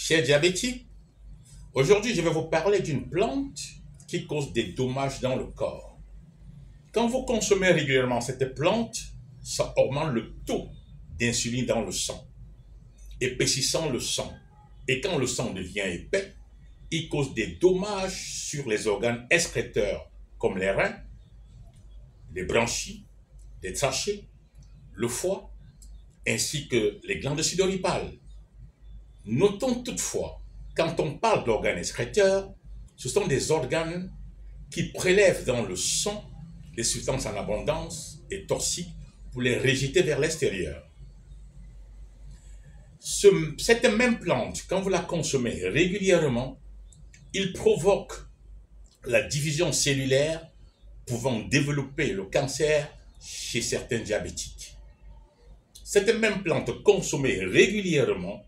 Chers diabétiques, aujourd'hui je vais vous parler d'une plante qui cause des dommages dans le corps. Quand vous consommez régulièrement cette plante, ça augmente le taux d'insuline dans le sang, épaississant le sang. Et quand le sang devient épais, il cause des dommages sur les organes excréteurs comme les reins, les branchies, les trachées, le foie, ainsi que les glandes sudoripales. Notons toutefois, quand on parle d'organes excréteurs, ce sont des organes qui prélèvent dans le sang les substances en abondance et toxiques pour les rejeter vers l'extérieur. Cette même plante, quand vous la consommez régulièrement, il provoque la division cellulaire pouvant développer le cancer chez certains diabétiques. Cette même plante consommée régulièrement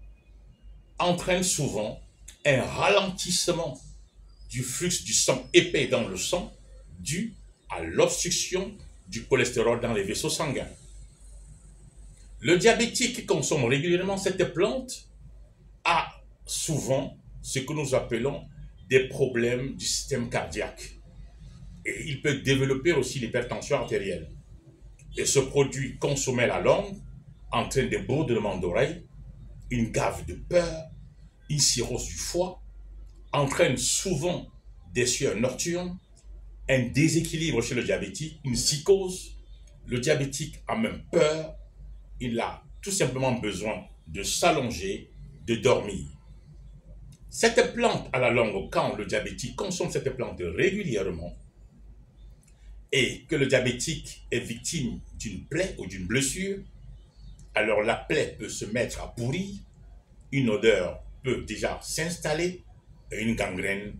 entraîne souvent un ralentissement du flux du sang épais dans le sang dû à l'obstruction du cholestérol dans les vaisseaux sanguins. Le diabétique qui consomme régulièrement cette plante a souvent ce que nous appelons des problèmes du système cardiaque. Et il peut développer aussi l'hypertension artérielle. Et ce produit consommé à la longue entraîne des bourdonnements d'oreilles, une gave de peur, une cirrhose du foie, entraîne souvent des sueurs nocturnes, un déséquilibre chez le diabétique, une psychose. Le diabétique a même peur, il a tout simplement besoin de s'allonger, de dormir. Cette plante à la longue, quand le diabétique consomme cette plante régulièrement et que le diabétique est victime d'une plaie ou d'une blessure, alors la plaie peut se mettre à pourrir, une odeur peut déjà s'installer et une gangrène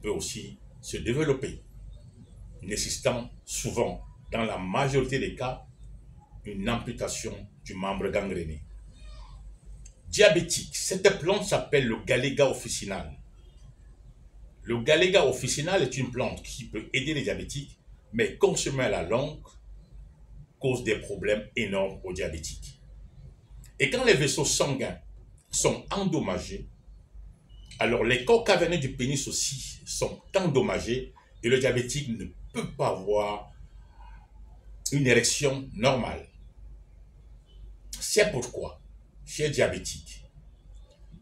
peut aussi se développer, nécessitant souvent, dans la majorité des cas, une amputation du membre gangréné. Diabétique, cette plante s'appelle le Galega officinal. Le Galega officinal est une plante qui peut aider les diabétiques, mais consommée à la longue cause des problèmes énormes aux diabétiques. Et quand les vaisseaux sanguins sont endommagés, alors les corps caverneux du pénis aussi sont endommagés et le diabétique ne peut pas avoir une érection normale. C'est pourquoi, chers diabétiques,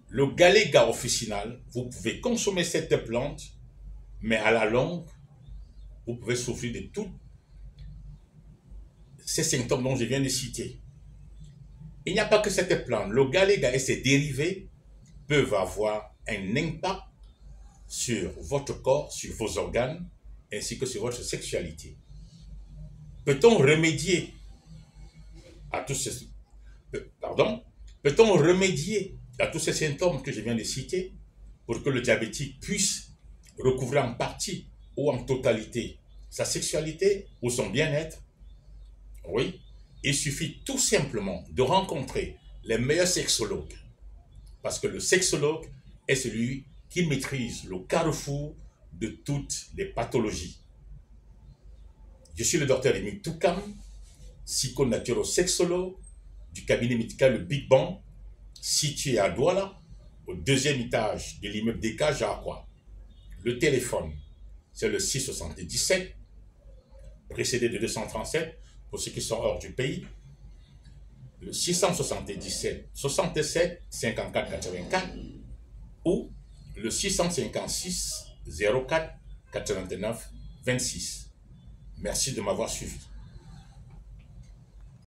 le Galega officinal, vous pouvez consommer cette plante, mais à la longue, vous pouvez souffrir de tous ces symptômes dont je viens de citer. Il n'y a pas que cette plante. Le Galega et ses dérivés peuvent avoir un impact sur votre corps, sur vos organes, ainsi que sur votre sexualité. Peut-on remédier à tous ces, peut-on remédier à tous ces symptômes que je viens de citer pour que le diabétique puisse recouvrir en partie ou en totalité sa sexualité ou son bien-être? Oui, il suffit tout simplement de rencontrer les meilleurs sexologues. Parce que le sexologue est celui qui maîtrise le carrefour de toutes les pathologies. Je suis le docteur Émile Toukam, psychonaturo-sexologue du cabinet médical Le Big Bang, situé à Douala, au deuxième étage de l'immeuble DK Jacques. Le téléphone, c'est le 677, précédé de 237 pour ceux qui sont hors du pays. Le 677 67 54 84 ou le 656 04 89 26. Merci de m'avoir suivi.